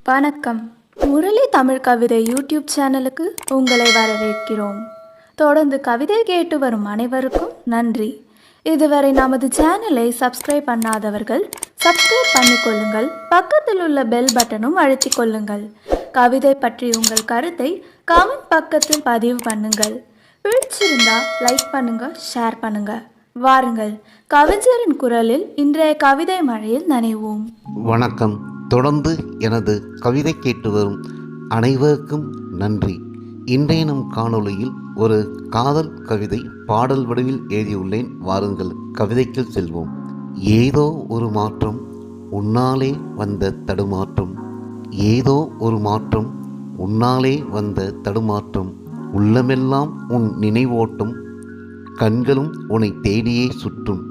வணக்கம். முரளி தமிழ் கவிதை யூடியூப் சேனலுக்கு உங்களை வரவேற்கிறோம். தொடர்ந்து கவிதை கேட்டு வரும் அனைவருக்கும் நன்றி. இதுவரை நமது சேனலை சப்ஸ்கிரைப் பண்ணாதவர்கள் சப்ஸ்கிரைப் பண்ணிக்கொள்ளுங்கள். பக்கத்தில் உள்ள பெல் பட்டனும் அழுத்திக் கொள்ளுங்கள். கவிதை பற்றி உங்கள் கருத்தை கமெண்ட் பக்கத்தில் பதிவு பண்ணுங்கள். பிடிச்சிருந்தா லைக் பண்ணுங்க, ஷேர் பண்ணுங்க. வாருங்கள், கவிஞரின் குரலில் இன்றைய கவிதை மழையில் நனைவோம். வணக்கம். தொடர்ந்து எனது கவிதை கேட்டு வரும் அனைவருக்கும் நன்றி. இன்றைய நம் காணொளியில் ஒரு காதல் கவிதை பாடல் வடிவில் எழுதியுள்ளேன். வாருங்கள், கவிதைக்குள் செல்வோம். ஏதோ ஒரு மாற்றம், உன்னாலே வந்த தடுமாற்றம். ஏதோ ஒரு மாற்றம், உன்னாலே வந்த தடுமாற்றம். உள்ளமெல்லாம் உன் நினைவோட்டம், கண்களும் உன்னை தேடியே சுற்றும்.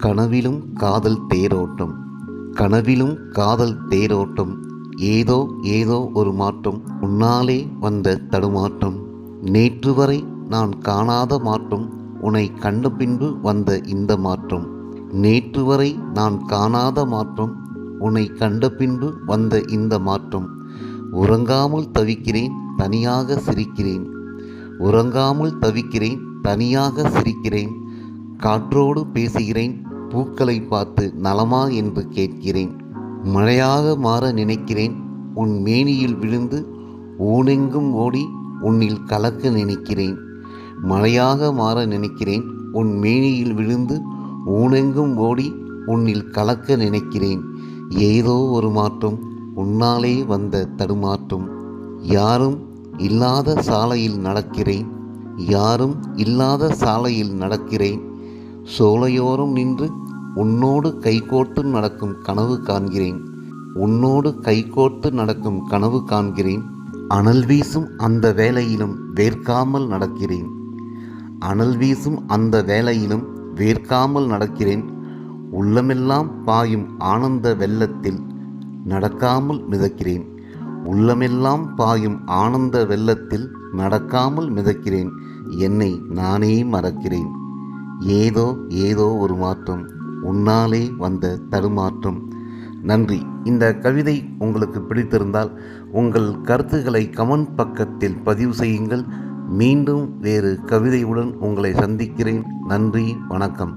கனவிலும் காதல் தேரோட்டம், கனவிலும் காதல் தேரோட்டம். ஏதோ ஏதோ ஒரு மாற்றம், உன்னாலே வந்த தடுமாற்றம். நேற்று வரை நான் காணாத மாற்றம், உன்னை கண்ட பின்பு வந்த இந்த மாற்றம். நேற்று வரை நான் காணாத மாற்றம், உன்னை கண்ட பின்பு வந்த இந்த மாற்றம். உறங்காமல் தவிக்கிறேன், தனியாக சிரிக்கிறேன். உறங்காமல் தவிக்கிறேன், தனியாக சிரிக்கிறேன். காற்றோடு பேசுகிறேன், பூக்களை பார்த்து நலமா என்று கேட்கிறேன். மழையாக மாற நினைக்கிறேன், உன் மேனியில் விழுந்து ஊனெங்கும் ஓடி உன்னில் கலக்க நினைக்கிறேன். மழையாக மாற நினைக்கிறேன், உன் மேனியில் விழுந்து ஊனெங்கும் ஓடி உன்னில் கலக்க நினைக்கிறேன். ஏதோ ஒரு மாற்றம், உன்னாலே வந்த தடுமாற்றம். யாரும் இல்லாத சாலையில் நடக்கிறேன், யாரும் இல்லாத சாலையில் நடக்கிறேன். சோலையோரம் நின்று உன்னோடு கைகோர்த்து நடக்கும் கனவு காண்கிறேன். உன்னோடு கைகோர்த்து நடக்கும் கனவு காண்கிறேன். அனல் வீசும் அந்த வேளையிலும் வேர்க்காமல் நடக்கிறேன். அனல் வீசும் அந்த வேளையிலும் வேர்க்காமல் நடக்கிறேன். உள்ளமெல்லாம் பாயும் ஆனந்த வெள்ளத்தில் நடக்காமல் மிதக்கிறேன். உள்ளமெல்லாம் பாயும் ஆனந்த வெள்ளத்தில் நடக்காமல் மிதக்கிறேன். என்னை நானே மறக்கிறேன். ஏதோ ஏதோ ஒரு மாற்றம், உன்னாலே வந்த தடுமாற்றம். நன்றி. இந்த கவிதை உங்களுக்கு பிடித்திருந்தால் உங்கள் கருத்துக்களை கமெண்ட் பக்கத்தில் பதிவு செய்யுங்கள். மீண்டும் வேறு கவிதையுடன் உங்களை சந்திக்கிறேன். நன்றி, வணக்கம்.